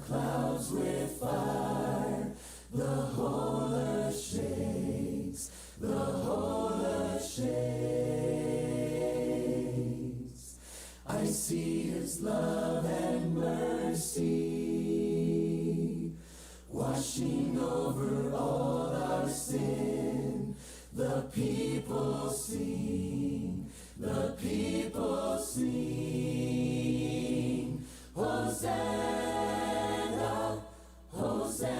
clouds with fire. The whole earth shakes, the whole earth shakes. I see His love and mercy washing over all our sin. The people sing, the people sing. Hosanna, Hosanna,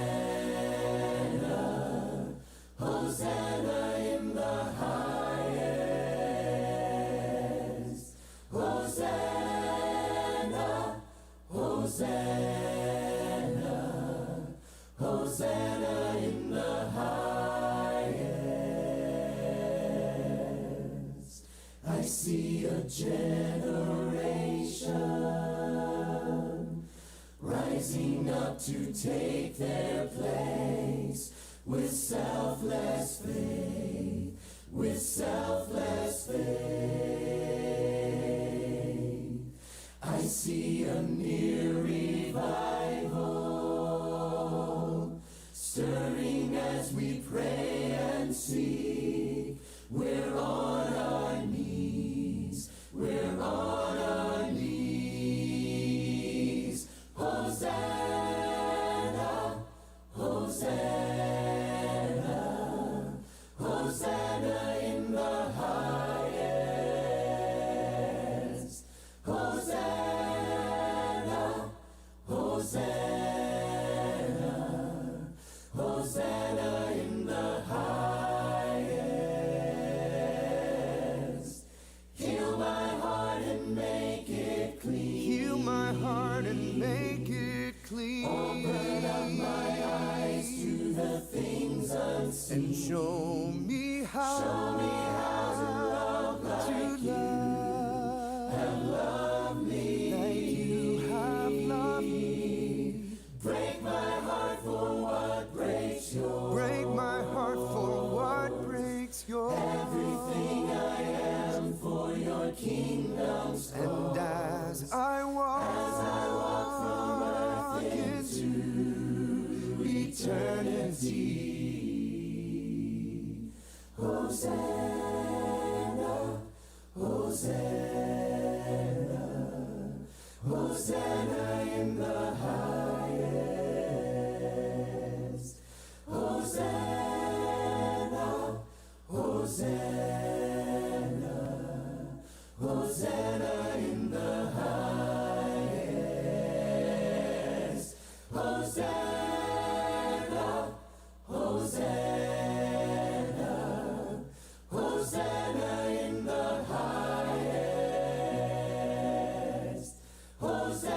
Hosanna in the highest. Hosanna, Hosanna, Hosanna in the highest. I see a generation rising up to take their place with selfless faith, with selfless faith. I see a near revival stirring as we pray and seek. We're on our knees, we're on our knees. Hosanna, Hosanna, Hosanna in the highest. Hosanna, Hosanna, Hosanna in the highest. Heal my heart and make it clean. Heal my heart and make it clean. Open up my eyes to the things unseen. And show me how, to love like you have loved me. like you have loved me. Break my heart for what breaks yours. Break my heart for what breaks yours. Everything I am for your kingdom's cause. And as I walk from earth into eternity. Hosanna, Hosanna, Hosanna in the highest. Hosanna, Hosanna, Hosanna in the highest. Hosanna, Hosanna, Hosanna in the highest. Hosanna,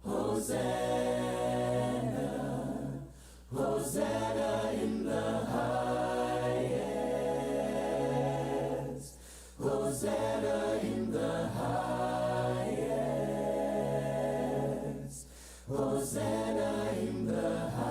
Hosanna, Hosanna in the highest. Hosanna in the highest. Hosanna in the highest.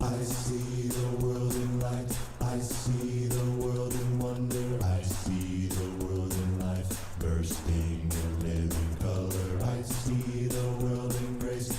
I see the world in light, I see the world in wonder, I see the world in life bursting in living color. I see the world in grace,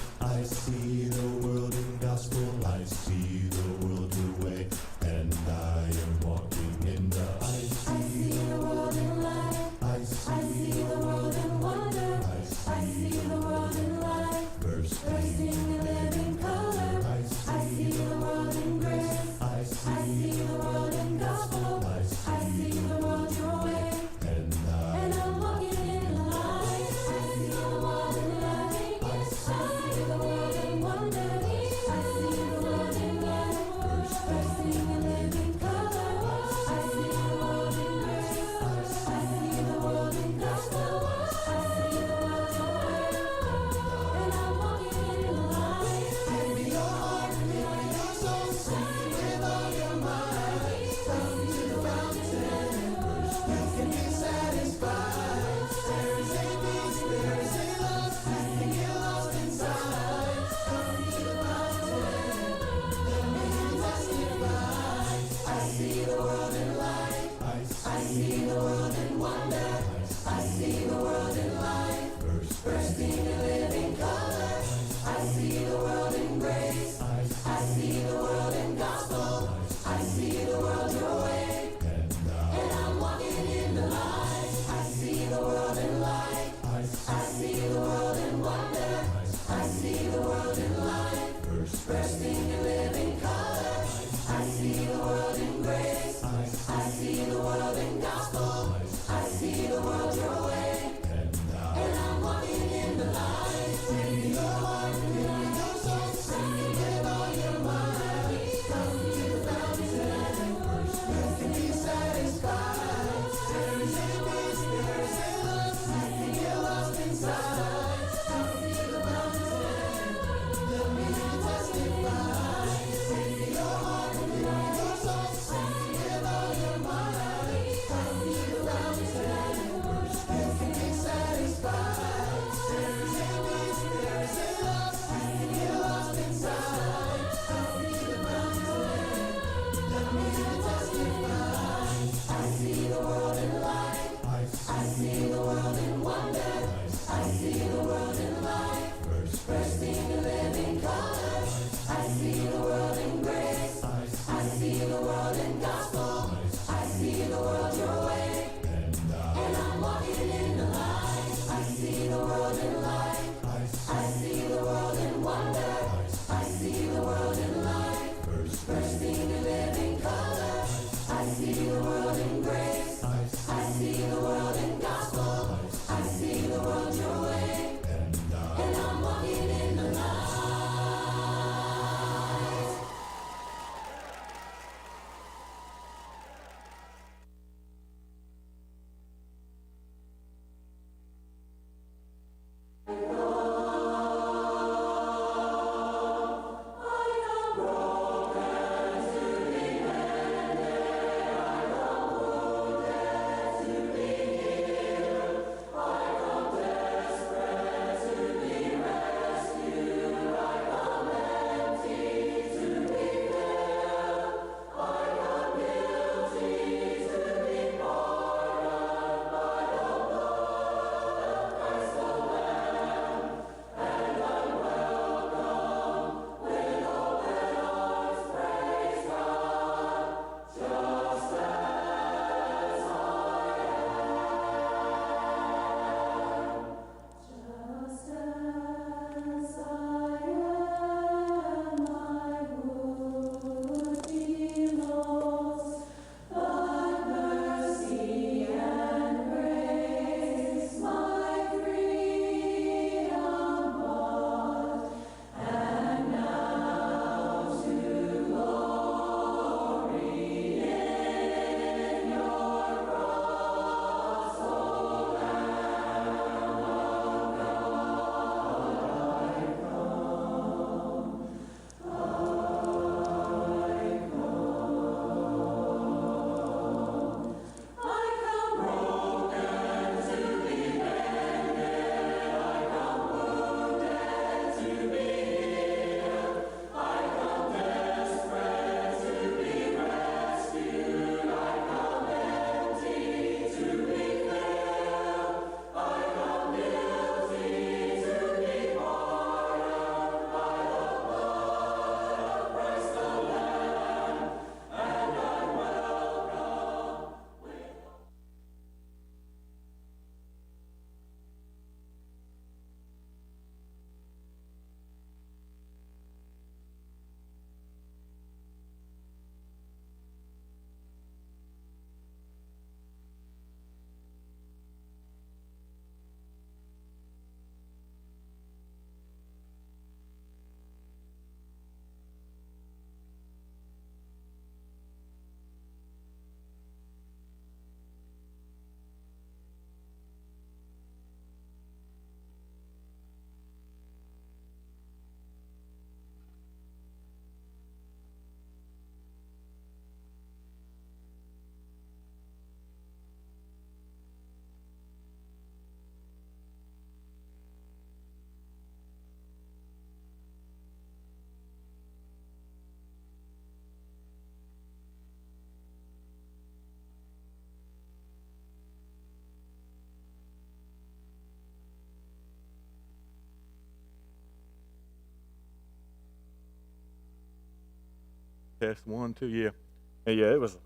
Test 1, 2, yeah. Yeah, it was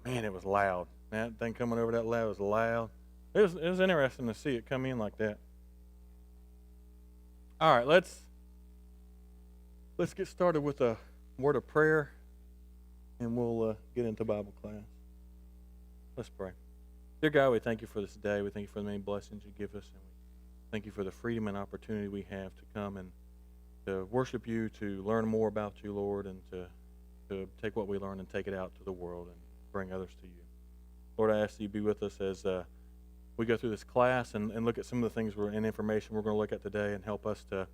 loud. That thing coming over that loud was loud. It was interesting to see it come in like that. All right, let's get started with a word of prayer, and we'll get into Bible class. Let's pray. Dear God, we thank you for this day. We thank you for the many blessings you give us, and we thank you for the freedom and opportunity we have to come and to worship you, to learn more about you, Lord, and to take what we learn and take it out to the world and bring others to you. Lord, I ask that you be with us as we go through this class and look at some of the things and information we're going to look at today, and help us to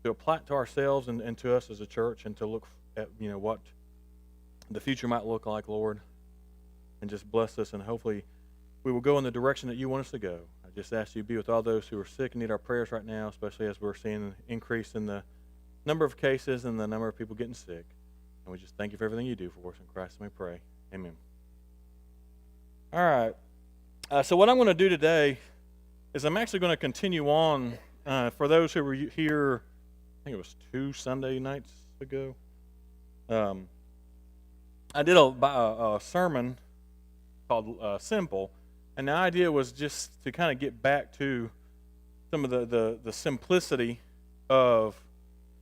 apply it to ourselves and to us as a church, and to look at what the future might look like, Lord, and just bless us, and hopefully we will go in the direction that you want us to go. I just ask you to be with all those who are sick and need our prayers right now, especially as we're seeing an increase in the number of cases and the number of people getting sick. And we just thank you for everything you do for us. In Christ we pray. Amen. All right. So what I'm going to do today is I'm actually going to continue on. For those who were here, I think it was 2 Sunday nights ago, I did a sermon called Simple. And the idea was just to kind of get back to some of the simplicity of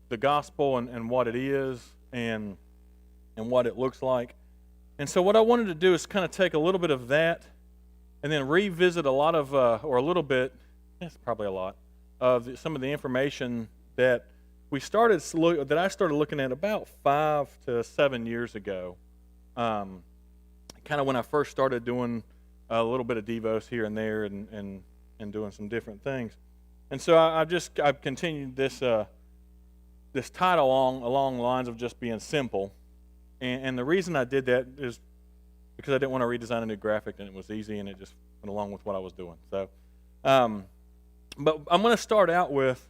the gospel and what it is and what it looks like. And so what I wanted to do is kind of take a little bit of that and then revisit a lot of, or a little bit, it's probably a lot, of some of the information that I started looking at about 5 to 7 years ago. Kind of when I first started doing a little bit of devos here and there and doing some different things. And so I've continued this title along the lines of just being simple. And the reason I did that is because I didn't want to redesign a new graphic, and it was easy, and it just went along with what I was doing. So, but I'm going to start out with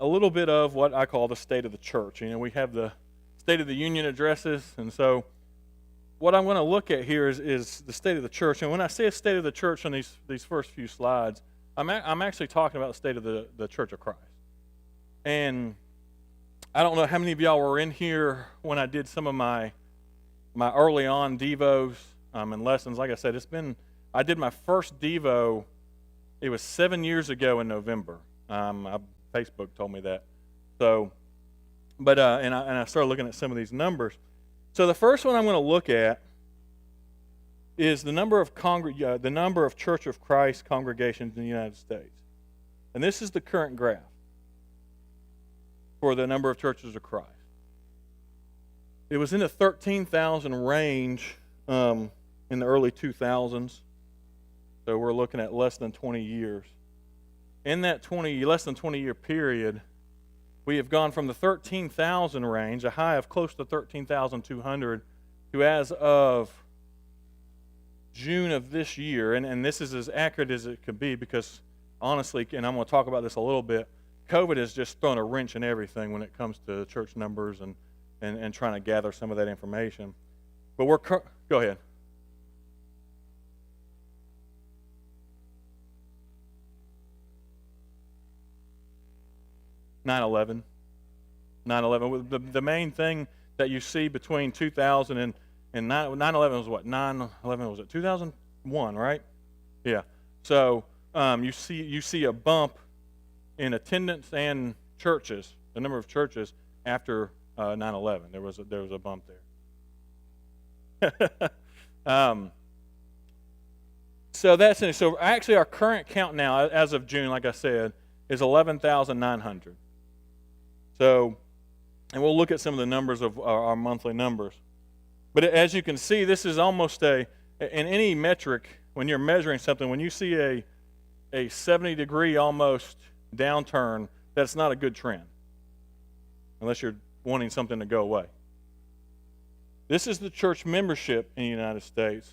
a little bit of what I call the state of the church. We have the State of the Union addresses, and so what I'm going to look at here is the state of the church. And when I say a state of the church on these first few slides, I'm actually talking about the state of the Church of Christ. And I don't know how many of y'all were in here when I did some of my early on devos and lessons. Like I said, I did my first devo, it was 7 years ago in November. Facebook told me that. So, but and I started looking at some of these numbers. So the first one I'm going to look at is the number of Church of Christ congregations in the United States. And this is the current graph for the number of churches of Christ. It was in the 13,000 range in the early 2000s. So we're looking at less than 20 years. In that less than 20-year period, we have gone from the 13,000 range, a high of close to 13,200, to as of June of this year, and this is as accurate as it could be because, honestly, and I'm going to talk about this a little bit, COVID has just thrown a wrench in everything when it comes to church numbers and trying to gather some of that information. But go ahead. (9/11). The main thing that you see between 2000 and 9/11 was what? 9/11 was it 2001, right? Yeah. So you see a bump in attendance and churches, the number of churches after 9/11. There was a bump there. So actually our current count now, as of June, like I said, is 11,900. So, and we'll look at some of the numbers of our monthly numbers. But as you can see, this is almost in any metric, when you're measuring something, when you see a 70-degree almost downturn, that's not a good trend, unless you're wanting something to go away. This is the church membership in the United States.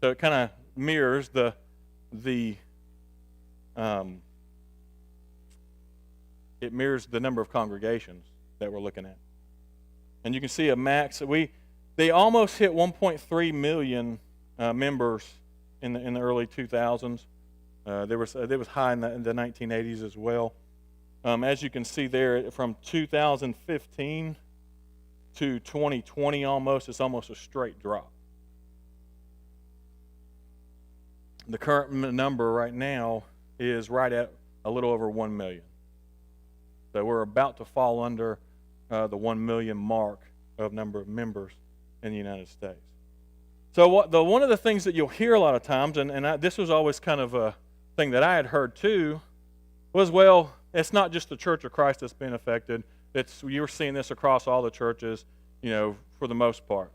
So it kind of mirrors the number of congregations that we're looking at. And you can see a max. They almost hit 1.3 million members in the early 2000s. There was high in the 1980s as well. As you can see there, from 2015 to 2020 almost, it's almost a straight drop. The current number right now is right at a little over 1 million. So we're about to fall under the 1 million mark of number of members in the United States. So one of the things that you'll hear a lot of times, and this was always kind of a thing that I had heard too, was, well, it's not just the Church of Christ that's been affected. You're seeing this across all the churches, for the most part.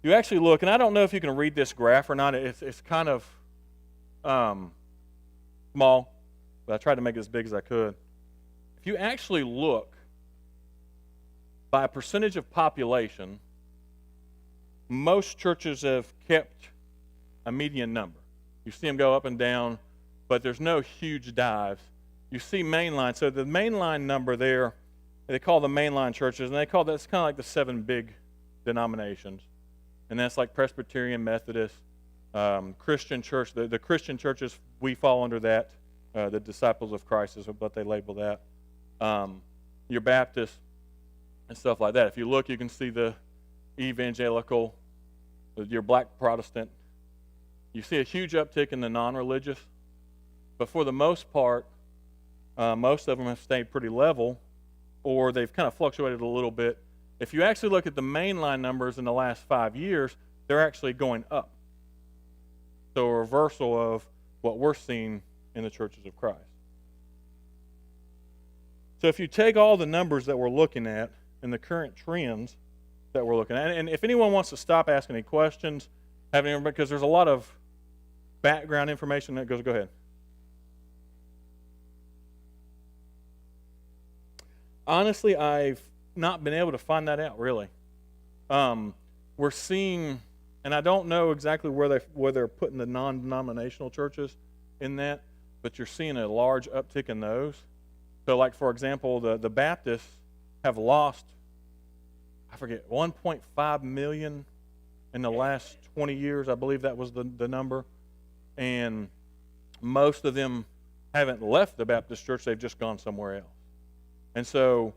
You actually look, and I don't know if you can read this graph or not. It's kind of small, but I tried to make it as big as I could. If you actually look by a percentage of population, most churches have kept a median number. You see them go up and down, but there's no huge dives. You see mainline. So the mainline number there, they call the mainline churches, and that's kind of like the 7 big denominations. And that's like Presbyterian, Methodist, Christian church. The Christian churches, we fall under that. The Disciples of Christ is what they label that. Your Baptist and stuff like that. If you look, you can see the evangelical, your black Protestant. You see a huge uptick in the non-religious. But for the most part, most of them have stayed pretty level, or they've kind of fluctuated a little bit. If you actually look at the mainline numbers in the last 5 years, they're actually going up. So a reversal of what we're seeing in the churches of Christ. So if you take all the numbers that we're looking at and the current trends that we're looking at, and if anyone wants to stop asking any questions, because there's a lot of background information that goes, go ahead. Honestly, I've not been able to find that out, really. We're seeing, and I don't know exactly where they're putting the non-denominational churches in that, but you're seeing a large uptick in those. So, like, for example, the Baptists have lost, 1.5 million in the last 20 years. I believe that was the number. And most of them haven't left the Baptist church. They've just gone somewhere else. And so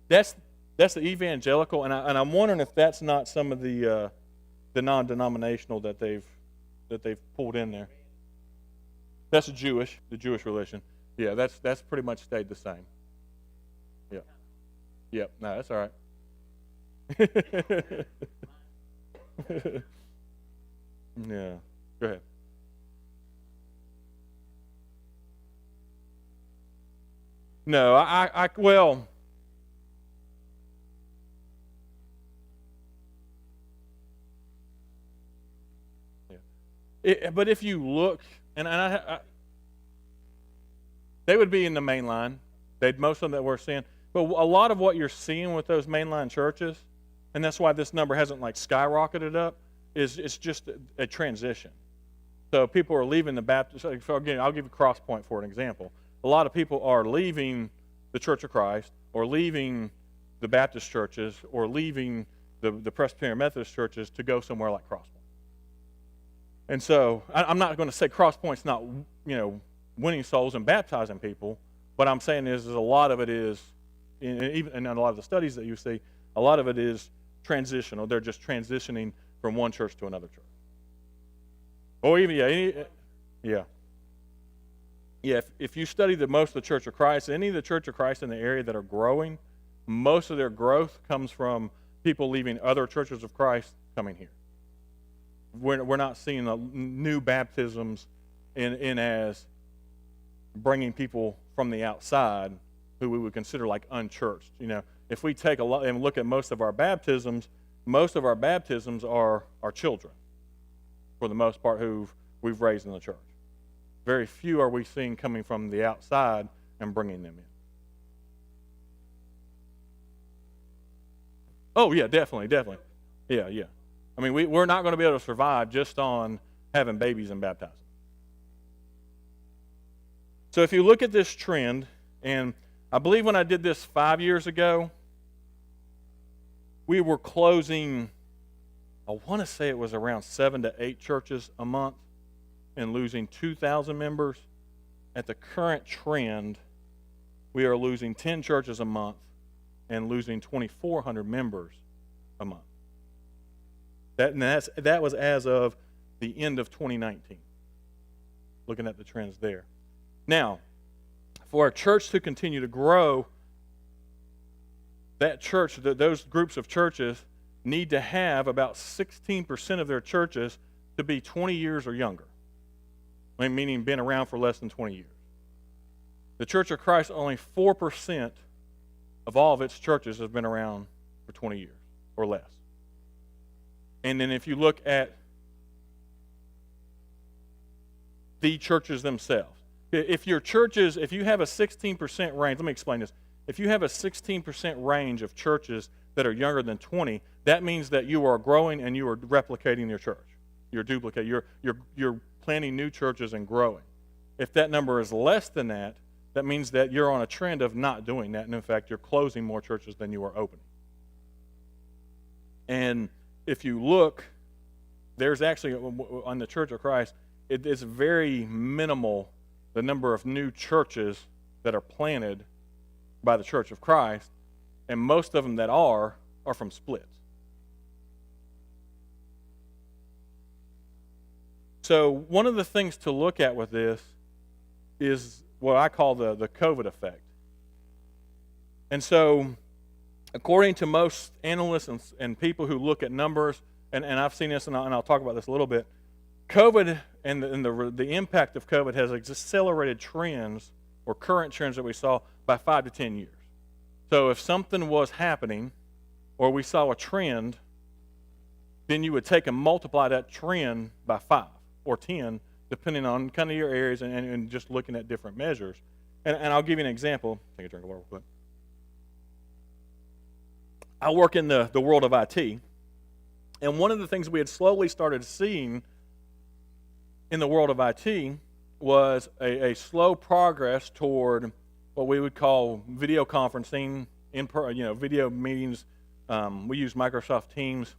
that's the evangelical, and I'm wondering if that's not some of the non-denominational that they've pulled in there. That's the Jewish religion. Yeah, that's pretty much stayed the same. Yeah. Yep. No, that's all right. Yeah. Go ahead. No, well, yeah. But if you look, and they would be in the main line. Most of them that we're seeing. But a lot of what you're seeing with those mainline churches, and that's why this number hasn't like skyrocketed up, is it's just a transition. So people are leaving the Baptist. So again, I'll give you Crosspoint for an example. A lot of people are leaving the Church of Christ, or leaving the Baptist churches, or leaving the Presbyterian Methodist churches to go somewhere like Crosspoint. And so I'm not going to say Crosspoint's not, winning souls and baptizing people. What I'm saying is a lot of it is, even in a lot of the studies that you see, a lot of it is transitional. They're just transitioning from one church to another church. Or even, if you study most of the Church of Christ, any of the Church of Christ in the area that are growing, most of their growth comes from people leaving other churches of Christ coming here. We're not seeing the new baptisms in as bringing people from the outside who we would consider like unchurched. If we take a lot and look at most of our baptisms are our children, for the most part, who we've raised in the church. Very few are we seeing coming from the outside and bringing them in. Oh, yeah, definitely. Yeah. I mean, we're not going to be able to survive just on having babies and baptizing. So if you look at this trend, and I believe when I did this 5 years ago, we were closing, I want to say it was around 7 to 8 churches a month and losing 2,000 members. At the current trend, we are losing 10 churches a month and losing 2,400 members a month. That was as of the end of 2019. Looking at the trends there. Now, for a church to continue to grow, that church, those groups of churches need to have about 16% of their churches to be 20 years or younger, meaning been around for less than 20 years. The Church of Christ, only 4% of all of its churches have been around for 20 years or less. And then if you look at the churches themselves, if you have a 16% range, let me explain this. If you have a 16% range of churches that are younger than 20, that means that you are growing and you are replicating your church. You're duplicating. You're planting new churches and growing. If that number is less than that, that means that you're on a trend of not doing that, and in fact, you're closing more churches than you are opening. And if you look, there's actually, on the Church of Christ, it's very minimal, the number of new churches that are planted by the Church of Christ, and most of them that are from splits. So one of the things to look at with this is what I call the COVID effect. And so, according to most analysts and people who look at numbers, and I've seen this, and I'll talk about this a little bit, COVID and the impact of COVID has accelerated trends or current trends that we saw by 5 to 10 years. So if something was happening or we saw a trend, then you would take and multiply that trend by 5 or 10, depending on kind of your areas and just looking at different measures. And I'll give you an example. Take a drink of water real quick. I work in the world of IT, and one of the things we had slowly started seeing in the world of IT was a slow progress toward what we would call video conferencing, video meetings. We use Microsoft Teams,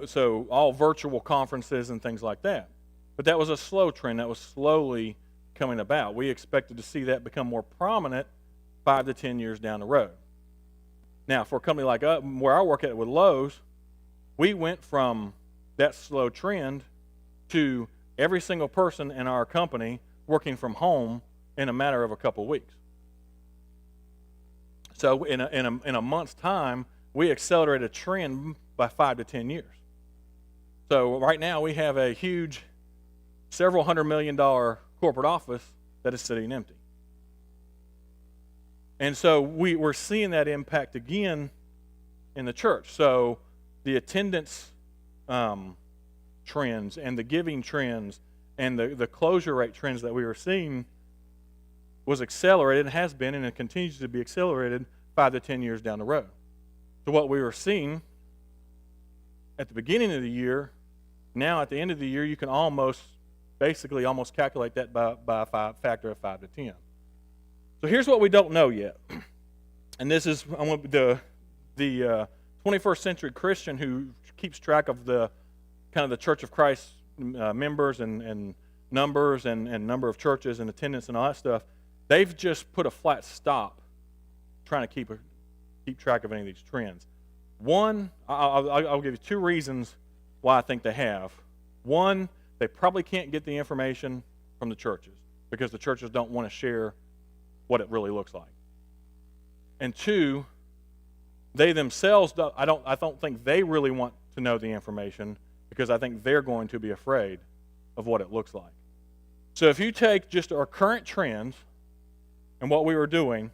so all virtual conferences and things like that. But that was a slow trend that was slowly coming about. We expected to see that become more prominent 5 to 10 years down the road. Now, for a company like us, where I work at with Lowe's, we went from that slow trend to every single person in our company working from home in a matter of a couple of weeks. So in a month's time, we accelerated a trend by 5 to 10 years. So right now we have a huge several $100 million corporate office that is sitting empty. And so we're seeing that impact again in the church. So the attendance trends and the giving trends and the closure rate trends that we were seeing was accelerated and has been, and it continues to be accelerated 5 to 10 years down the road. So what we were seeing at the beginning of the year, now at the end of the year, you can almost calculate that by a factor of 5 to 10. So here's what we don't know yet. And this is the 21st century Christian who keeps track of the kind of the Church of Christ members and numbers and number of churches and attendance and all that stuff. They've just put a flat stop trying to keep track of any of these trends. One, I'll give you 2 reasons why I think they have. One, they probably can't get the information from the churches because the churches don't want to share what it really looks like. And 2, they themselves, I don't think they really want to know the information because I think they're going to be afraid of what it looks like. So if you take just our current trends and what we were doing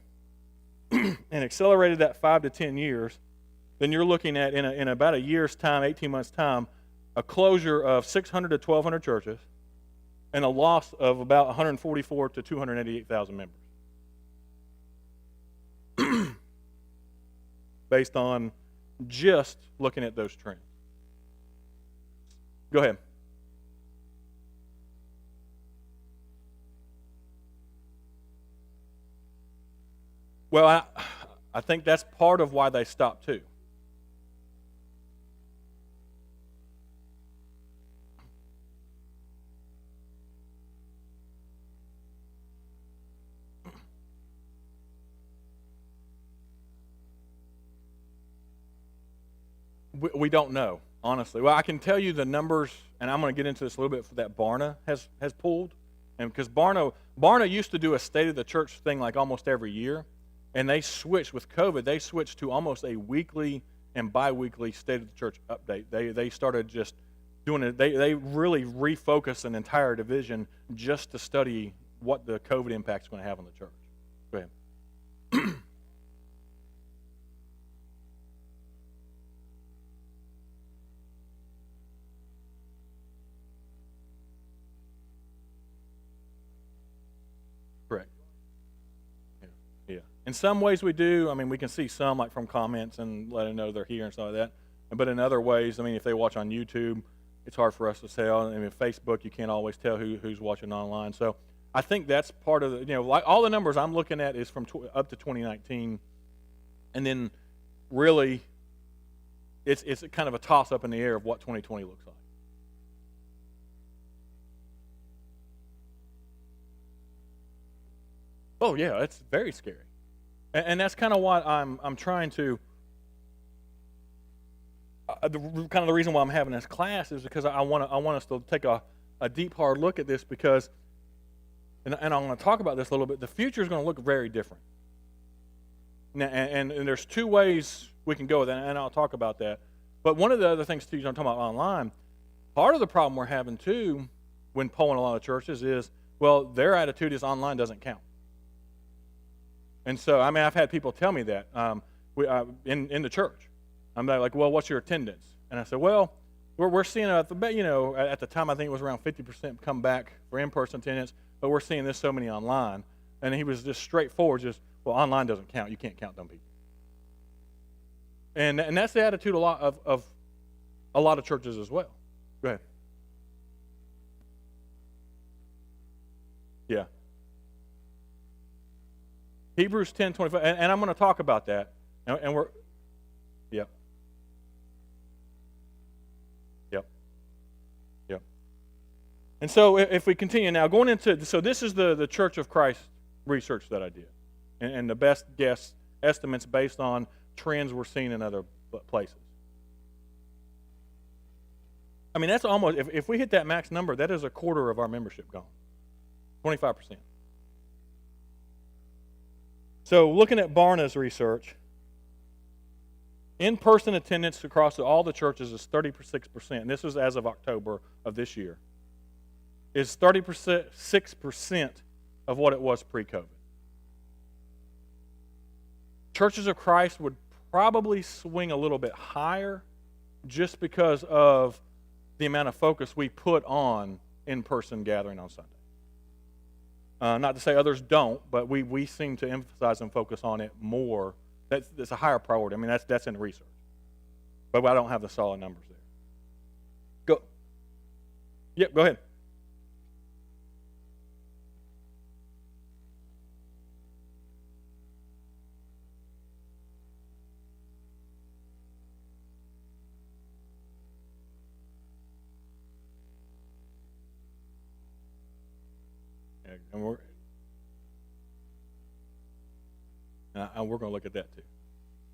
and accelerated that 5 to 10 years, then you're looking at, in about a year's time, 18 months' time, a closure of 600 to 1,200 churches and a loss of about 144 to 288,000 members. Based on just looking at those trends. Go ahead. Well, I think that's part of why they stopped too. we don't know, honestly. Well, I can tell you the numbers, and I'm going to get into this a little bit, that Barna has pulled. And because Barna used to do a State of the Church thing like almost every year, and they switched with COVID. They switched to almost a weekly and bi-weekly State of the Church update. They started just doing it. They really refocused an entire division just to study what the COVID impact is going to have on the church. Go ahead. Correct. Yeah. In some ways we do. I mean, we can see some like from comments and let them know they're here and stuff like that. But in other ways, I mean, if they watch on YouTube, it's hard for us to tell. I mean, Facebook, you can't always tell who's watching online. So I think that's part of the, like all the numbers I'm looking at is from up to 2019. And then really it's kind of a toss up in the air of what 2020 looks like. Oh yeah, it's very scary, and that's kind of what I'm trying to. Kind of the reason why I'm having this class is because I want us to take a deep hard look at this, because, and I want to talk about this a little bit. The future is going to look very different, and there's two ways we can go with that, and I'll talk about that. But one of the other things too, I'm talking about online. Part of the problem we're having too, when polling a lot of churches, is well, their attitude is online doesn't count. And so, I mean, I've had people tell me that in the church. I'm like, well, what's your attendance? And I said, well, we're seeing at the time I think it was around 50% come back for in-person attendance, but we're seeing this so many online. And he was just straightforward, well, online doesn't count. You can't count them people. And that's the attitude of a lot of churches as well. Go ahead. Yeah. Hebrews 10:25, and I'm going to talk about that, and we're, yep. And so if we continue now, going into, so this is the Church of Christ research that I did, and the best guess estimates based on trends we're seeing in other places. I mean, that's almost, if we hit that max number, that is a quarter of our membership gone, 25%. So looking at Barna's research, in-person attendance across all the churches is 36%, and this is as of October of this year, is 36% of what it was pre-COVID. Churches of Christ would probably swing a little bit higher just because of the amount of focus we put on in-person gathering on Sunday. Not to say others don't, but we seem to emphasize and focus on it more. That's a higher priority. I mean, that's in research. But I don't have the solid numbers there. Go. Yep, go ahead. And we're going to look at that too.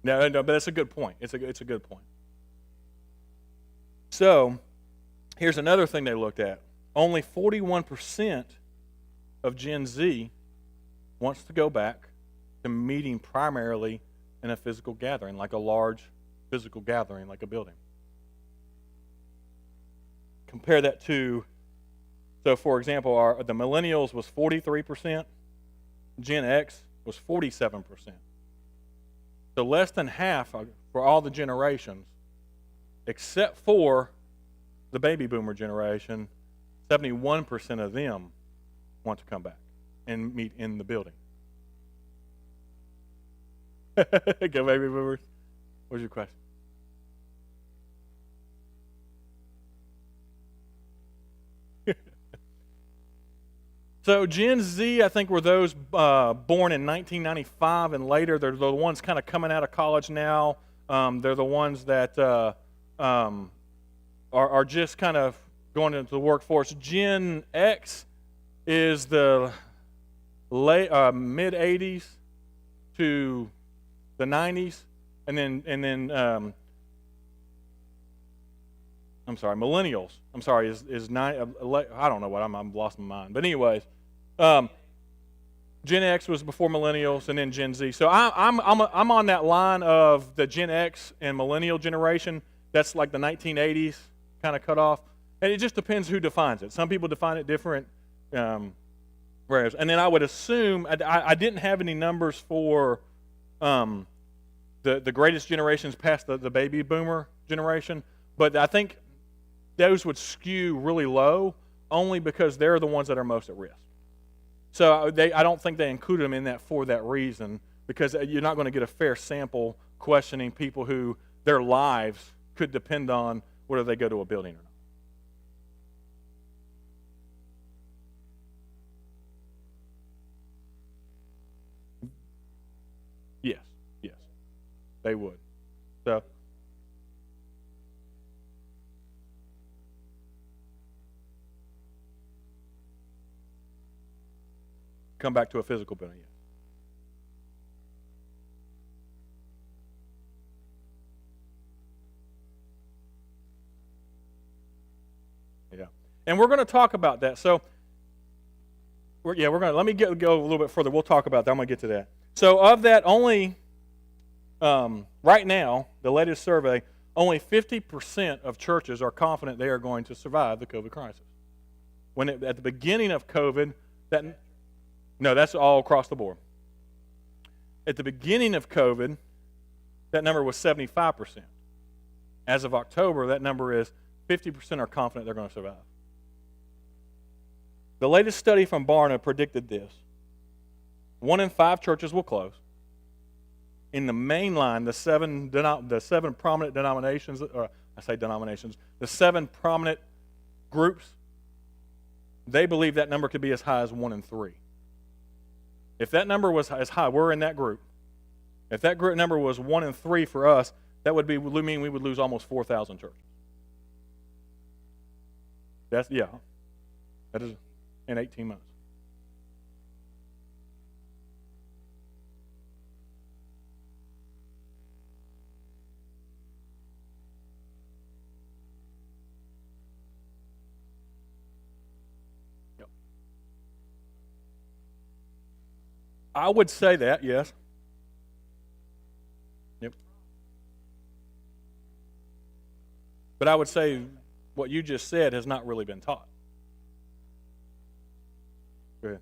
No, but that's a good point. It's a good point. So, here's another thing they looked at. Only 41% of Gen Z wants to go back to meeting primarily in a physical gathering, like a large physical gathering, like a building. Compare that to, so for example, the millennials was 43%, Gen X was 47%. So less than half for all the generations, except for the baby boomer generation, 71% of them want to come back and meet in the building. Go baby boomers. What's your question? So Gen Z, I think, were those born in 1995 and later. They're the ones kind of coming out of college now. They're the ones that are just kind of going into the workforce. Gen X is the mid 80s to the 90s, and then millennials. Is nine. I don't know what I'm lost my mind. But anyways, Gen X was before millennials, and then Gen Z. So I'm on that line of the Gen X and millennial generation. That's like the 1980s kind of cutoff, and it just depends who defines it. Some people define it different. Whereas, and then I would assume I didn't have any numbers for the greatest generations past the baby boomer generation, but I think those would skew really low only because they're the ones that are most at risk. So I don't think they included them in that for that reason, because you're not going to get a fair sample questioning people who their lives could depend on whether they go to a building or not. Yes, they would. So, come back to a physical building. Yeah, and we're going to talk about that. So, we're going to let me go a little bit further. We'll talk about that. I'm going to get to that. So, of that, only right now, the latest survey, only 50% of churches are confident they are going to survive the COVID crisis. At the beginning of COVID, no, that's all across the board. At the beginning of COVID, that number was 75%. As of October, that number is 50% are confident they're going to survive. The latest study from Barna predicted this. 1 in 5 churches will close. In the main line, the seven prominent denominations, or I say denominations, the 7 prominent groups, they believe that number could be as high as 1 in 3. If that number was as high, we're in that group. If that group number was 1 in 3 for us, that would mean we would lose almost 4,000 churches. That is in 18 months. I would say that, yes. Yep. But I would say what you just said has not really been taught. Go ahead.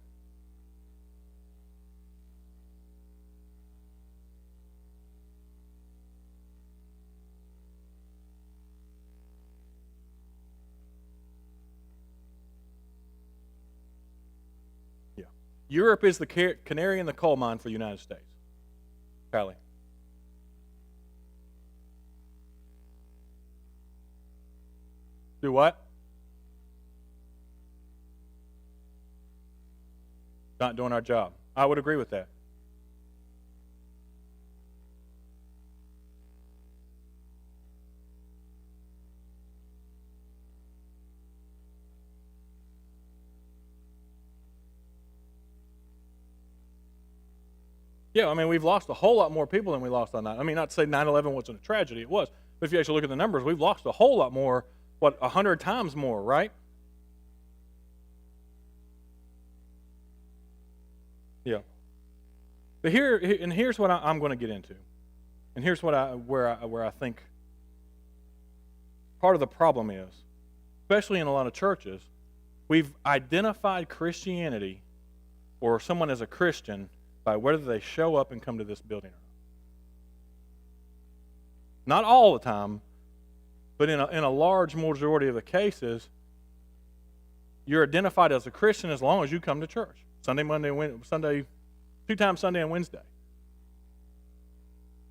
Europe is the canary in the coal mine for the United States. Kylie. Do what? Not doing our job. I would agree with that. Yeah, I mean, we've lost a whole lot more people than we lost on that. I mean, not to say 9/11 wasn't a tragedy, it was. But if you actually look at the numbers, we've lost a whole lot more, 100 times more, right? Yeah. But here's what I'm going to get into. And here's where I think part of the problem is, especially in a lot of churches, we've identified Christianity or someone as a Christian by whether they show up and come to this building or not. Not all the time, but in a large majority of the cases, you're identified as a Christian as long as you come to church. Sunday, Monday, Sunday, 2 times Sunday and Wednesday.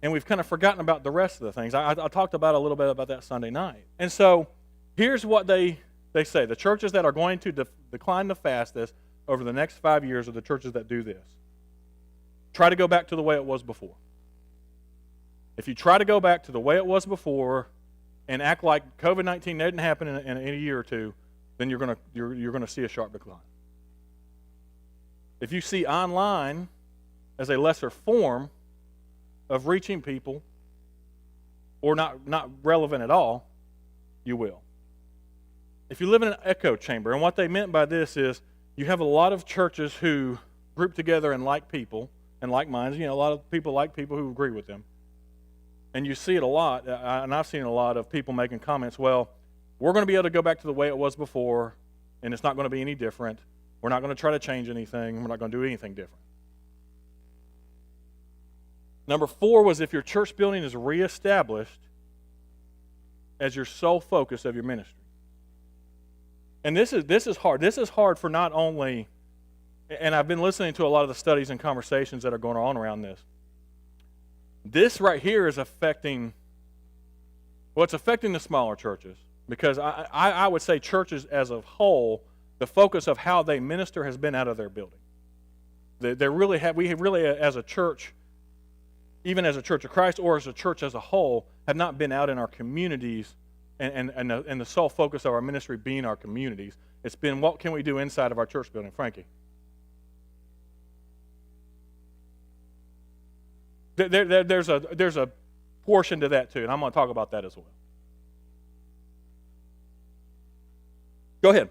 And we've kind of forgotten about the rest of the things. I talked about a little bit about that Sunday night. And so here's what they say. The churches that are going to decline the fastest over the next 5 years are the churches that do this. Try to go back to the way it was before. If you try to go back to the way it was before and act like COVID-19 didn't happen in a year or two, then you're gonna see a sharp decline. If you see online as a lesser form of reaching people or not relevant at all, you will. if you live in an echo chamber, and what they meant by this is you have a lot of churches who group together and like people and like minds. A lot of people like people who agree with them. And you see it a lot, and I've seen a lot of people making comments, well, we're going to be able to go back to the way it was before, and it's not going to be any different. We're not going to try to change anything. We're not going to do anything different. Number 4 was if your church building is reestablished as your sole focus of your ministry. And this is hard. This is hard for not only, and I've been listening to a lot of the studies and conversations that are going on around this. This right here is affecting, it's affecting the smaller churches, because I would say churches as a whole, the focus of how they minister has been out of their building. We really, as a church, even as a Church of Christ or as a church as a whole, have not been out in our communities and the sole focus of our ministry being our communities. It's been, what can we do inside of our church building? Frankie? There's a portion to that too, and I'm going to talk about that as well. Go ahead.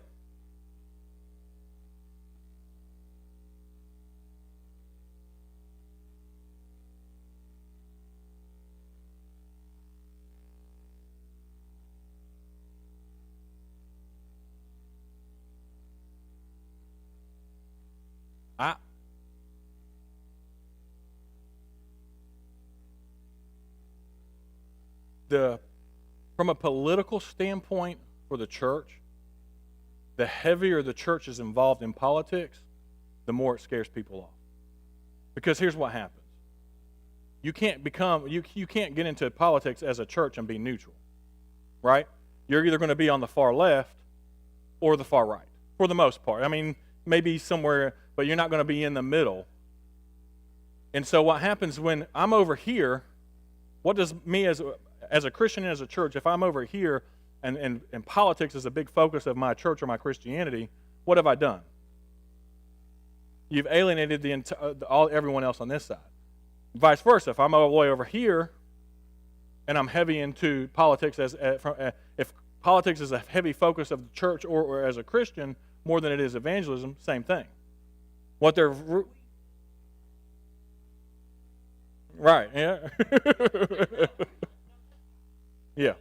From a political standpoint for the church, the heavier the church is involved in politics, the more it scares people off. Because here's what happens. You can't get into politics as a church and be neutral, right? You're either going to be on the far left or the far right, for the most part. I mean, maybe somewhere, but you're not going to be in the middle. And so what happens when I'm over here, what does me as a Christian and as a church, if I'm over here and politics is a big focus of my church or my Christianity, what have I done? You've alienated everyone else on this side. Vice versa, if I'm all the way over here and I'm heavy into politics, if politics is a heavy focus of the church or as a Christian more than it is evangelism, same thing. Right, yeah. Yeah.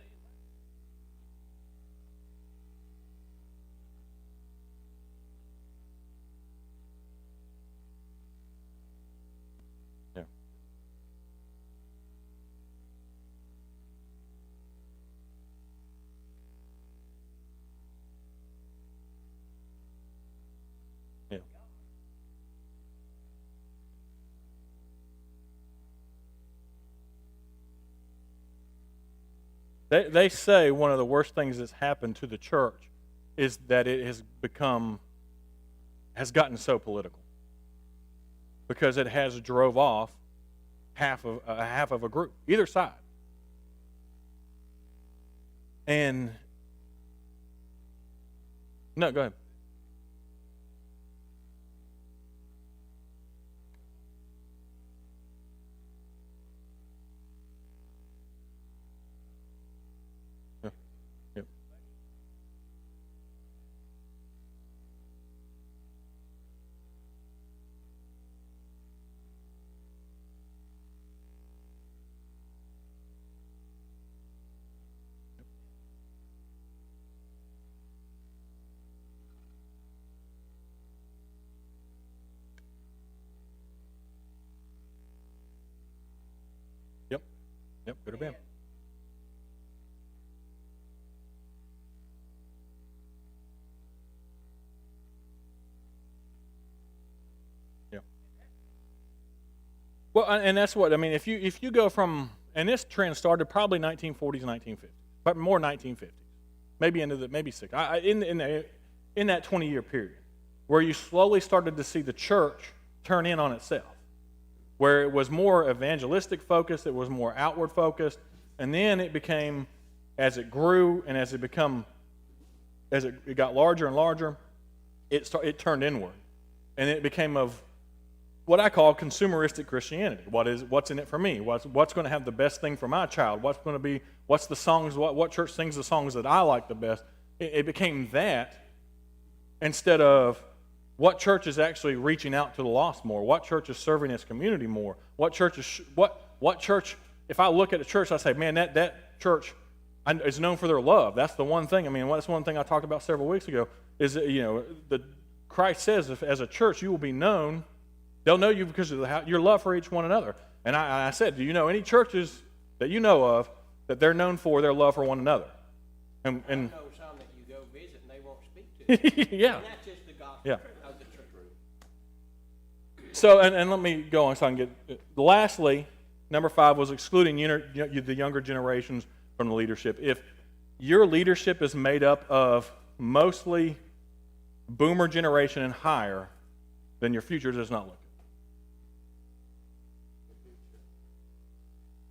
Yeah. Yeah. They say one of the worst things that's happened to the church is that it has gotten so political, because it has drove off half of a group, either side. And no, go ahead. Yep, could have been. Yeah. Well, and that's what I mean. If you go from, and this trend started probably 1940s, 1950s, but more 1950s, maybe into the maybe 60s, in that 20-year period, where you slowly started to see the church turn in on itself, where it was more evangelistic focused, it was more outward focused, and then it became, as it grew and as it got larger and larger, it turned inward, and it became of what I call consumeristic Christianity. What's in it for me? What's going to have the best thing for my child? What's the songs? What church sings the songs that I like the best? It became that instead of what church is actually reaching out to the lost more, what church is serving its community more, what church is what church. If I look at a church, I say, man, that church is known for their love. That's the one thing. I mean, that's one thing I talked about several weeks ago. Is that, the Christ says, if as a church you will be known, they'll know you because of your love for each one another. And I said, do you know any churches that you know of that they're known for their love for one another? And I know some that you go visit and they won't speak to you. yeah. And that's just the gospel Yeah. of the church. So, and let me go on so I can get. Lastly, number 5 was excluding the younger generations from the leadership. If your leadership is made up of mostly boomer generation and higher, then your future does not look good.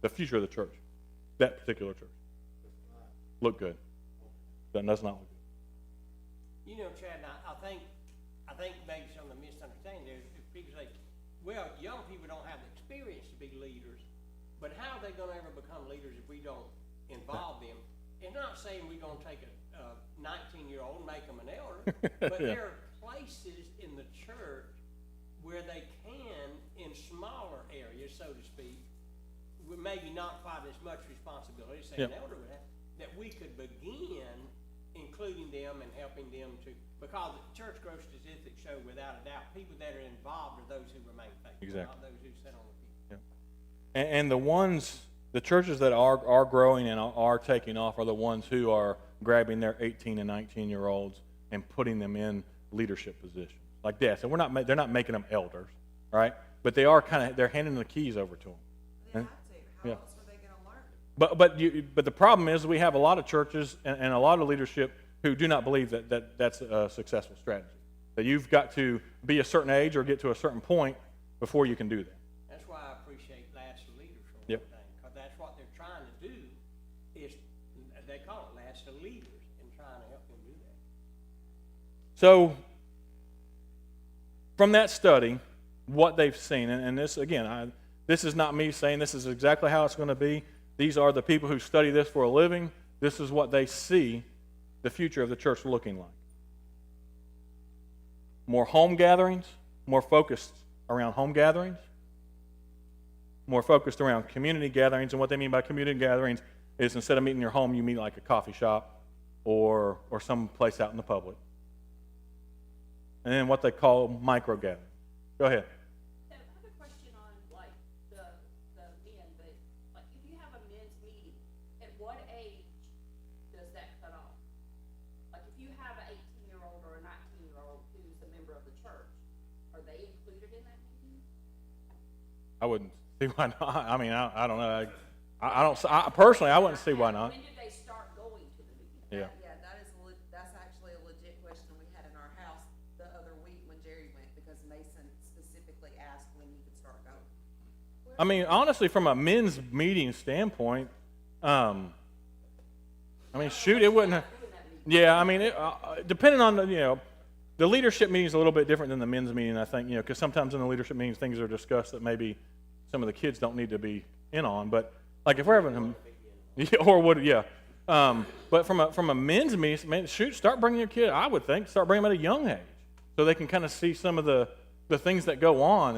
The future of the church, that particular church, look good. That does not look good. You know, Chad, I think maybe some of the misunderstanding there is people say, well, young people don't have the experience to be leaders, but how are they going to ever become leaders if we don't involve them? It's not saying we're going to take a 19-year-old and make them an elder, but Yeah. there are places in the church where they can, in smaller areas, so to speak, with maybe not quite as much responsibility, say an Yeah. elder would have, that we could begin including them and helping them to, because the church growth statistics show without a doubt, people that are involved are those who remain faithful, Exactly. not those who sit on the pew. And the churches that are growing and are taking off are the ones who are grabbing their 18 and 19-year-olds and putting them in leadership positions like that. So they're not making them elders, right? But they are they're handing the keys over to them. They And- have to. How yeah. else are they going to learn? But the problem is we have a lot of churches and a lot of leadership who do not believe that that's a successful strategy. That you've got to be a certain age or get to a certain point before you can do that. That's why I appreciate Lads to Leaders for one Yep. thing, because that's what they're trying to do, is, they call it Lads to Leaders, and trying to help them do that. So from that study, what they've seen, and this again, this is not me saying this is exactly how it's going to be. These are the people who study this for a living. This is what they see the future of the church looking like. More home gatherings, more focused around home gatherings, more focused around community gatherings. And what they mean by community gatherings is instead of meeting in your home, you meet like a coffee shop or some place out in the public. And then what they call micro gatherings. Go ahead. So I have a question on like the men, but like if you have a men's meeting, at what age does that cut off? Like if you have an 18-year-old or a 19-year-old who's a member of the church, are they included in that meeting? I wouldn't see why not. I mean, I don't know. I personally, I wouldn't see why not. When did they start going to the meeting? Yeah. Yeah, that's actually a legit question we had in our house the other week when Jerry went, because Mason specifically asked when he could start going. I mean, honestly, from a men's meeting standpoint, I mean, shoot, it wouldn't. Yeah, I mean, depending on the leadership meeting is a little bit different than the men's meeting. I think because sometimes in the leadership meetings things are discussed that maybe some of the kids don't need to be in on. But like if we're having them, but from a men's meeting, man, shoot, start bringing your kid. I would think start bringing them at a young age so they can kind of see some of the things that go on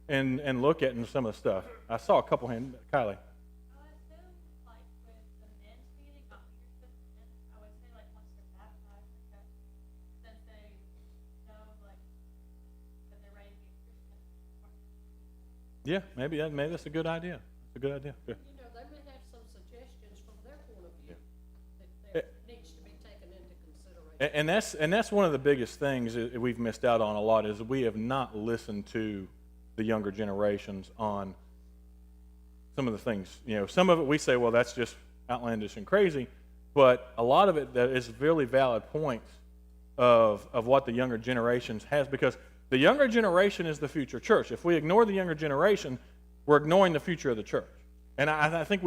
and look at some of the stuff. I saw a couple hands, Kylie. So, like, with the men's meeting, not leadership, and I would say, like, once they're baptized, like, since they know, like, that they're ready to be a Christian. Yeah, maybe that's a good idea. It's a good idea. Yeah. You know, they may have some suggestions from their point of view Yeah. that needs to be taken into consideration. And that's one of the biggest things that we've missed out on a lot is we have not listened to the younger generations on some of the things. Some of it we say, well, that's just outlandish and crazy, but a lot of it that is really valid points of what the younger generations has, because the younger generation is the future church. If we ignore the younger generation, we're ignoring the future of the church. And I think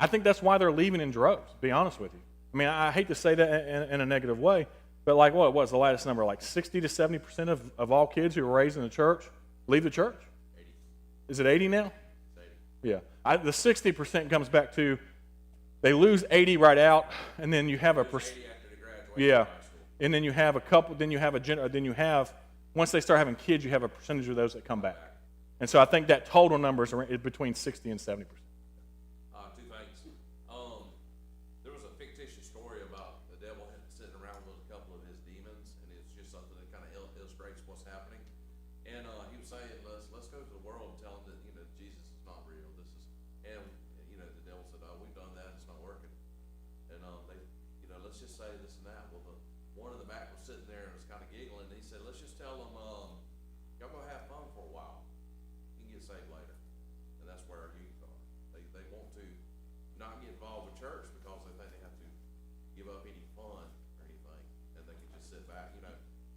I think that's why they're leaving in droves, to be honest with you. I mean, I hate to say that in a negative way, but like what was the latest number? Like 60 to 70% of all kids who are raised in the church leave the church? 80. Is it 80 now? It's 80. Yeah. The 60% comes back to they lose 80 right out, and then you have a yeah, and then you have a couple. Then you have once they start having kids, you have a percentage of those that come back. And so I think that total number is between 60 and 70%. Two things. There was a fictitious story about the devil sitting around with a couple of his demons, and it's just something that kind of illustrates what's happening. And he was saying, let's go to the world and tell them that Jesus is not real. And the devil said, oh, we've done that, it's not working. And they, let's just say this and that. Well, one in the back was sitting there and was kind of giggling, and he said, let's just tell them, y'all go have fun for a while. You can get saved later. And that's where our youth are. They want to not get involved with church because they think they have to give up any fun or anything, and they can just sit back,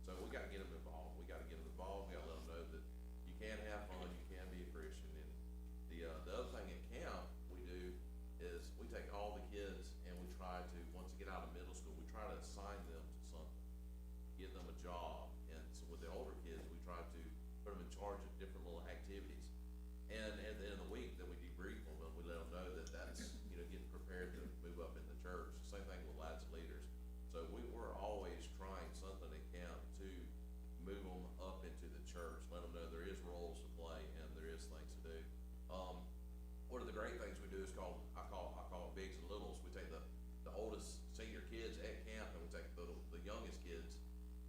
So we got to get them involved. We got to get them involved. We got to let them know that you can have fun, you can be a Christian. And the other thing at camp we do is we take all the kids and we try to, once they get out of middle school, we try to assign them to something, give them a job. And so with the older kids, we try to put them in charge of different little activities. And at the end of the week, then we debrief them and we let them know that that's, getting prepared to move up in the church. Same thing with lads and leaders. So we're always trying something at camp to move them up into the church, let them know there is roles to play and there is things to do. One of the great things we do is I call it bigs and littles. We take the oldest senior kids at camp and we take the youngest kids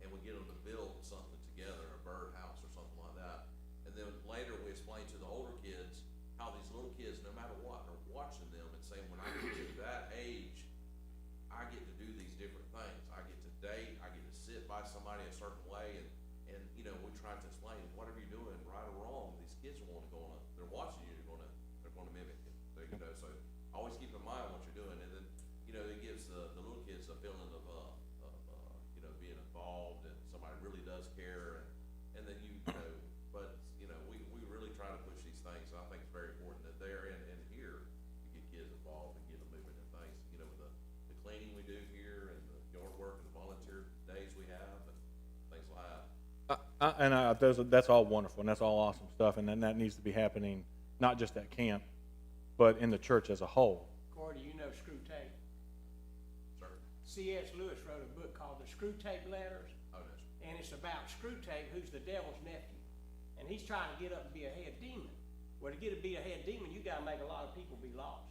and we get them to build something together, a birdhouse or something like that. And then later we explain to the older kids how these little kids, no matter what, are watching them and saying, when I get to that age, I get to do these different things. I get to date, I get to sit by somebody a certain way, and we try to explain whatever you're doing, right or wrong, these kids are they're watching you, they're gonna mimic it. So always keep in mind what you're doing, and then, it gives the little kids a feeling of being involved, and somebody really does care, and then but we really try to push these things, and I think it's very important that they're in here to get kids involved and get them moving in things, with the cleaning we do here, and the yard work, and the volunteer days we have, and things like that. That's all wonderful, and that's all awesome stuff, and then that needs to be happening not just at camp, but in the church as a whole. Corey, you know Screw Tape? Sure. C.S. Lewis wrote a book called The Screw Tape Letters, Oh, no, sir. and it's about Screw Tape, who's the devil's nephew. And he's trying to get up and be a head demon. Well, to get to be a head demon, you gotta make a lot of people be lost.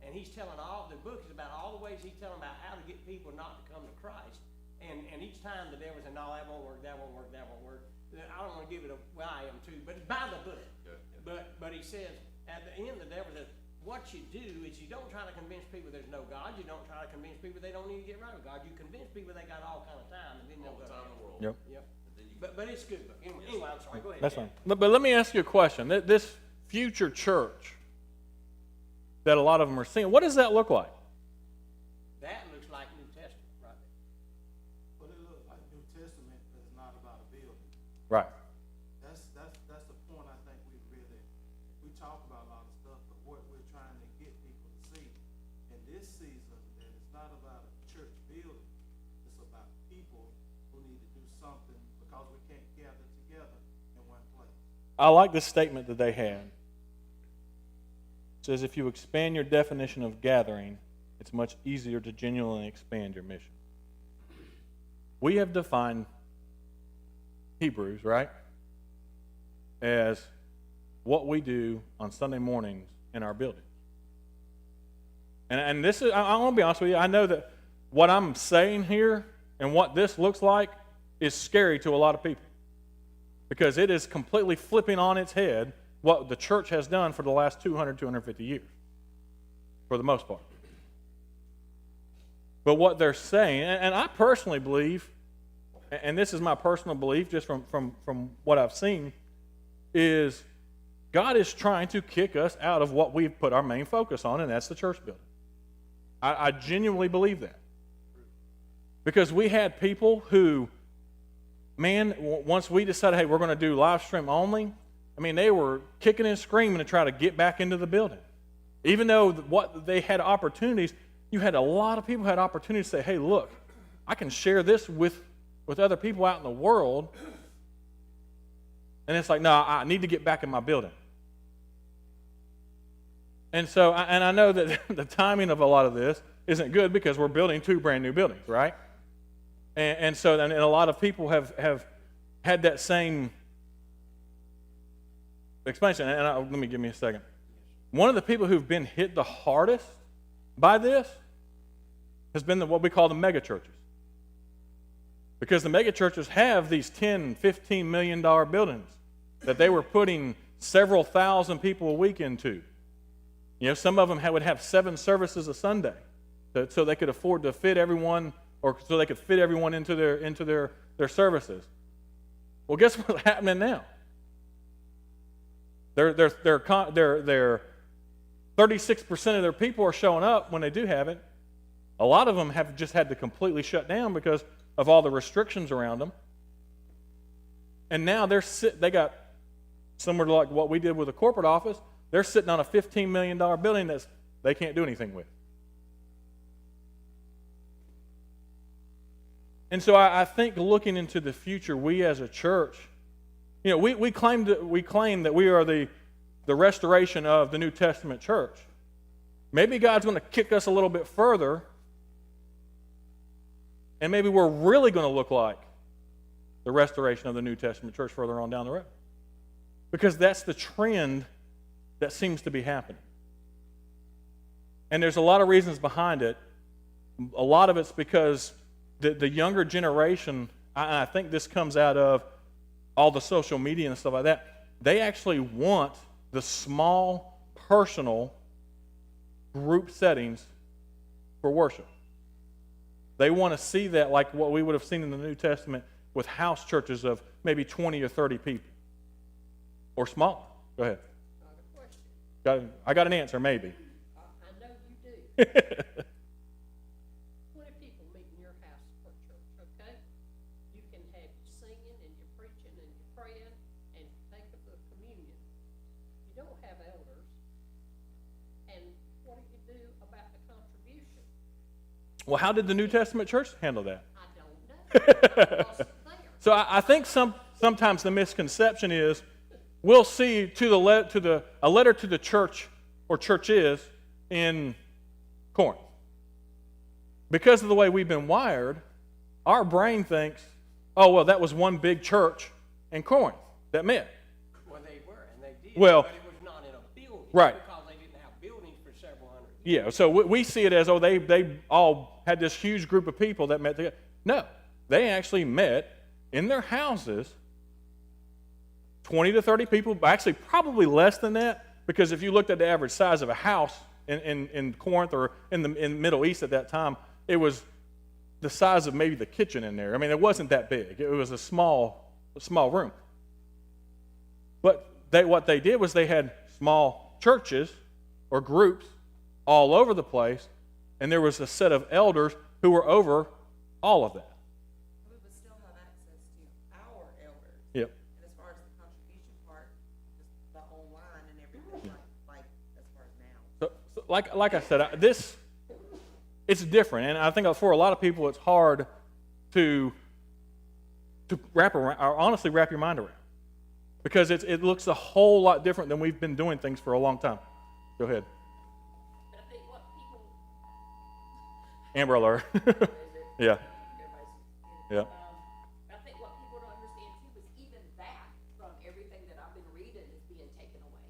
And he's telling the book is about all the ways he's telling about how to get people not to come to Christ. And each time the devil said, no, that won't work, that won't work, that won't work. I don't wanna give it well, I am too, but it's by the book. Yeah. But he says, at the end, the devil says, what you do is you don't try to convince people there's no God. You don't try to convince people they don't need to get right with God. You convince people they got all kind of time, and then they'll All the go time in to the world. Yep. Yep. But it's good book. Anyway, I'm sorry. Go ahead. That's fine. But let me ask you a question. This future church that a lot of them are seeing, what does that look like? That looks like New Testament right there. But it looks like New Testament is not about a building. Right. That's the point I think we talk about a lot of stuff, but what we're trying to get people to see in this season, that it's not about a church building, it's about people who need to do something because we can't gather together in one place. I like this statement that they had. It says, if you expand your definition of gathering, it's much easier to genuinely expand your mission. We have defined Hebrews, right, as what we do on Sunday mornings in our buildings. And this is, I want to be honest with you, I know that what I'm saying here and what this looks like is scary to a lot of people, because it is completely flipping on its head what the church has done for the last 200, 250 years, for the most part. But what they're saying, and I personally believe, and this is my personal belief just from what I've seen, is God is trying to kick us out of what we've put our main focus on, and that's the church building. I genuinely believe that. Because we had people who, man, once we decided, hey, we're going to do live stream only, I mean, they were kicking and screaming to try to get back into the building. Even though what they had opportunities, you had a lot of people who had opportunities to say, hey, look, I can share this with other people out in the world. And it's like, no, I need to get back in my building. And so, and I know that the timing of a lot of this isn't good because we're building 2 brand new buildings, right? And so, and a lot of people have had that same expansion. And give me a second. One of the people who've been hit the hardest by this has been what we call the mega churches. Because the mega churches have these $10, $15 million buildings that they were putting several thousand people a week into. You know, some of them would have 7 services a Sunday, so they could afford to fit everyone, or so they could fit everyone into their services. Well, guess what's happening now? They're 36% of their people are showing up when they do have it. A lot of them have just had to completely shut down because of all the restrictions around them. And now they got, similar to like what we did with the corporate office, they're sitting on a $15 million building that they can't do anything with. And so I think looking into the future, we as a church, you know, we claim that we are the restoration of the New Testament church. Maybe God's going to kick us a little bit further, and maybe we're really going to look like the restoration of the New Testament church further on down the road. Because that's the trend that seems to be happening. And there's a lot of reasons behind it. A lot of it's because the younger generation, I think this comes out of all the social media and stuff like that, they actually want the small, personal group settings for worship. They want to see that like what we would have seen in the New Testament with house churches of maybe 20 or 30 people. Or smaller. Go ahead. Not a question. I got an answer, maybe. I know you do. 20 people meet in your house for church, okay? You can have singing and you're preaching and you're praying and take of the communion. You don't have elders. And what do you do about the contribution? Well, how did the New Testament church handle that? I don't know. I wasn't there. So I think sometimes the misconception is we'll see a letter to the church or churches in Corinth. Because of the way we've been wired, our brain thinks, oh, well, that was one big church in Corinth that met. Well, they were, and they did, Well, but it was not in a building. right. Because they didn't have buildings for several hundred years. Yeah, so we see it as, oh, they all had this huge group of people that met together. No, they actually met in their houses, 20 to 30 people, actually probably less than that, because if you looked at the average size of a house in Corinth or in the Middle East at that time, it was the size of maybe the kitchen in there. I mean, it wasn't that big. It was a small room. But what they did was they had small churches or groups all over the place, and there was a set of elders who were over all of that. We would still have access to our elders. Yep. And as far as the contribution part, just the online and everything, like as far as now. So like I said, it's different, and I think for a lot of people it's hard to wrap around, or honestly wrap your mind around, because it looks a whole lot different than we've been doing things for a long time. Go ahead. But I think what people, Amber Alert. Yeah. Yeah. I think what people don't understand too is even that, from everything that I've been reading, is being taken away.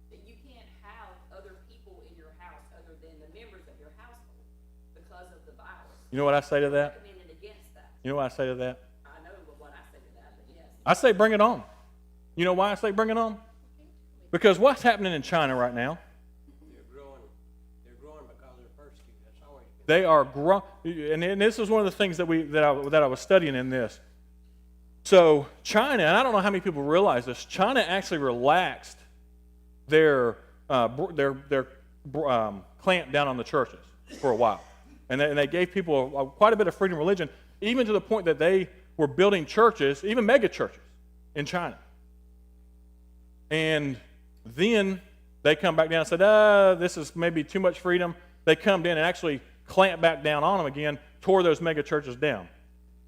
That you can't have other people in your house other than the members of your household because of the virus. You know what I say to that? Recommended against that. You know what I say to that? I know what I say to that, but yes. I say bring it on. You know why I say bring it on? Because what's happening in China right now? They're growing because they're persecuted. That's always been. They are growing, and this is one of the things that I was studying in this. So China, and I don't know how many people realize this, China actually relaxed their clamp down on the churches for a while, and they gave people quite a bit of freedom of religion, even to the point that they were building churches, even mega churches, in China. And then they come back down and said, this is maybe too much freedom. They come in and actually clamped back down on them again, tore those mega churches down.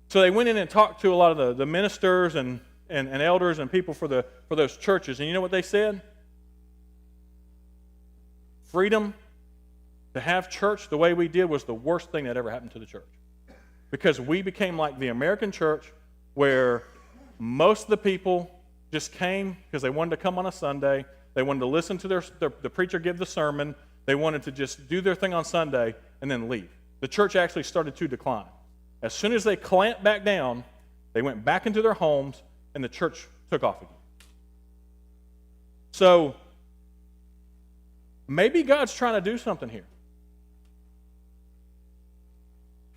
So they went in and talked to a lot of the ministers and elders and people for those churches. And you know what they said? freedom to have church the way we did was the worst thing that ever happened to the church. Because we became like the American church where most of the people just came because they wanted to come on a Sunday. They wanted to listen to the preacher give the sermon. They wanted to just do their thing on Sunday and then leave. The church actually started to decline. As soon as they clamped back down, they went back into their homes and the church took off again. So maybe God's trying to do something here.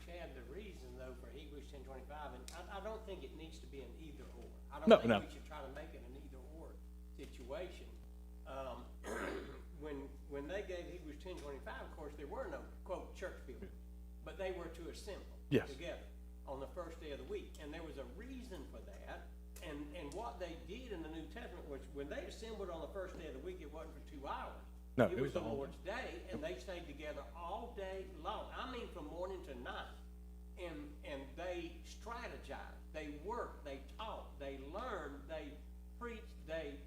Chad, the reason though for Hebrews 10:25, and I don't think it needs to be an either or. I No, don't think no. we should try to make it an either or situation. When they gave Hebrews 10:25, of course there were no quote church buildings, but they were to assemble Yes. together on the first day of the week, and there was a reason for that. And what they did in the New Testament was when they assembled on the first day of the week, it wasn't for 2 hours. No, it it was was the the whole Lord's day, and they stayed together all day long. I mean, from morning to night. And they strategized, they worked, they taught, they learned, they preached, they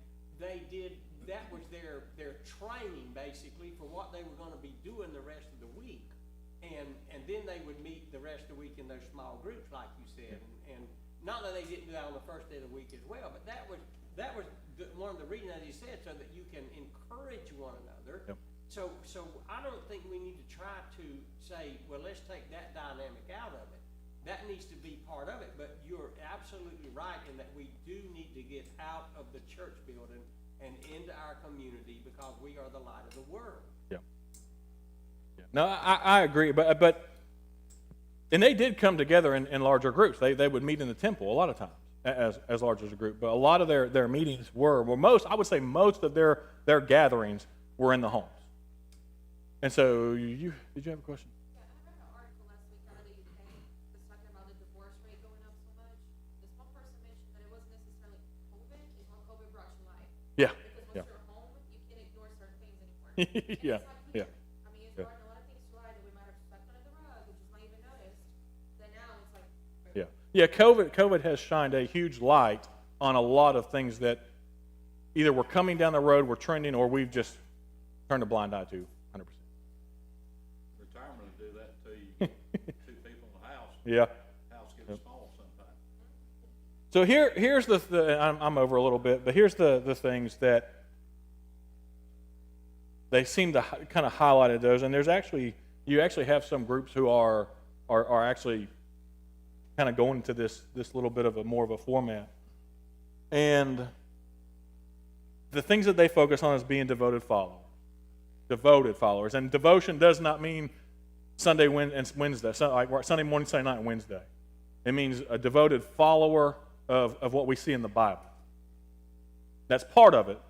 did. That was their training basically for what they were going to be doing the rest of the week. And then they would meet the rest of the week in those small groups, like you said. And not that they didn't do that on the first day of the week as well, but that was one of the reasons, as he said, so that you can encourage one another. Yep. So I don't think we need to try to say, well, let's take that dynamic out of it. That needs to be part of it, but you're absolutely right in that we do need to get out of the church building and into our community because we are the light of the world. Yeah. No, I agree, but and they did come together in larger groups. They would meet in the temple a lot of times as large as a group, but a lot of their meetings were I would say most of their gatherings were in the homes. And so did you have a question? Yeah, I read an article last week out of the UK that's talking about the divorce rate going up so much. This one person mentioned that it wasn't necessarily COVID, it's when COVID brought you life. Yeah. Because once Yeah. you're home, you can't ignore certain things anymore. Yeah, And it's like yeah. weird. I mean, it's Yeah. brought a lot of things to light that we might have swept under the rug, we just not even noticed. Then now it's like. Yeah. Yeah, COVID has shined a huge light on a lot of things that either we're coming down the road, we're trending, or we've just turned a blind eye to 100%. Retirement will do that until you get two people in the house. Yeah. House gets small sometimes. So here's I'm over a little bit, but here's the things that they seem to kind of highlighted those, and you actually have some groups who are actually kind of going into this little bit of more of a format, and the things that they focus on is being devoted followers, and devotion does not mean Sunday and Wednesday, like Sunday morning, Sunday night, and Wednesday. It means a devoted follower of what we see in the Bible. That's part of it.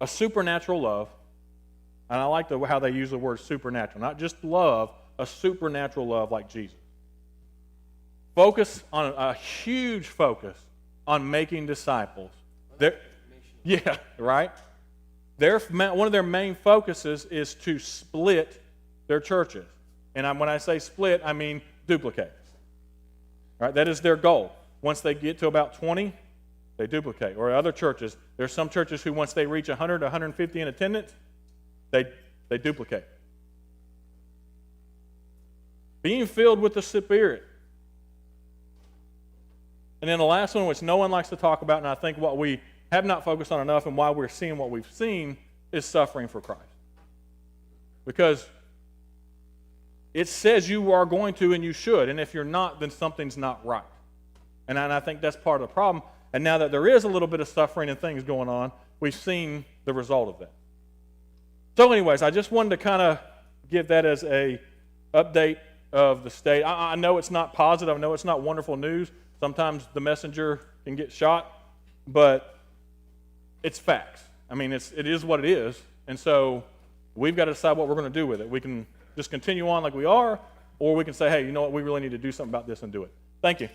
A supernatural love, and I like how they use the word supernatural, not just love, a supernatural love like Jesus. Focus on a huge focus on making disciples. Yeah, right? One of their main focuses is to split their churches. And when I say split, I mean duplicate. Right? That is their goal. Once they get to about 20, they duplicate. Or other churches, there's some churches who once they reach 100 to 150 in attendance, they duplicate. Being filled with the Spirit. And then the last one, which no one likes to talk about, and I think what we have not focused on enough and why we're seeing what we've seen, is suffering for Christ. Because it says you are going to and you should, and if you're not, then something's not right. And I think that's part of the problem. And now that there is a little bit of suffering and things going on, we've seen the result of that. So anyways, I just wanted to kind of give that as a update of the state. I know it's not positive. I know it's not wonderful news. Sometimes the messenger can get shot, but it's facts. I mean, it is what it is, and so we've got to decide what we're going to do with it. We can just continue on like we are, or we can say, hey, you know what, we really need to do something about this and do it. Thank you.